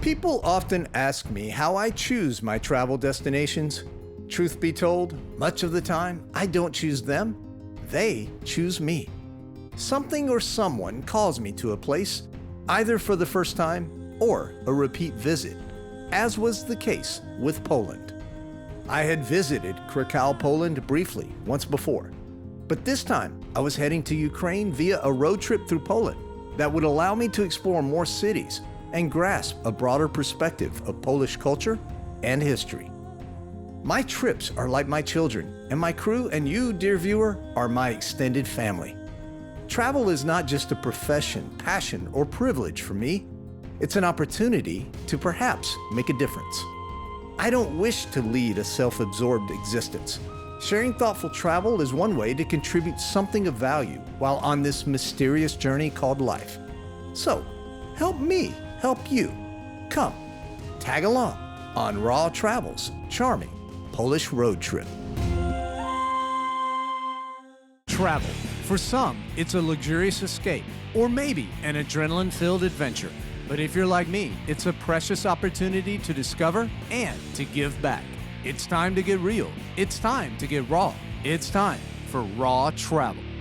People often ask me how I choose my travel destinations. Truth be told, much of the time, I don't choose them, they choose me. Something or someone calls me to a place, either for the first time or a repeat visit, as was the case with Poland. I had visited Krakow, Poland briefly once before, but this time I was heading to Ukraine via a road trip through Poland that would allow me to explore more cities and grasp a broader perspective of Polish culture and history. My trips are like my children, and my crew and you, dear viewer, are my extended family. Travel is not just a profession, passion, or privilege for me. It's an opportunity to perhaps make a difference. I don't wish to lead a self-absorbed existence. Sharing thoughtful travel is one way to contribute something of value while on this mysterious journey called life. So, help me help you. Come, tag along on RawTravel's charming Polish road trip. Travel. For some, it's a luxurious escape, or maybe an adrenaline-filled adventure. But if you're like me, it's a precious opportunity to discover and to give back. It's time to get real. It's time to get raw. It's time for RawTravel.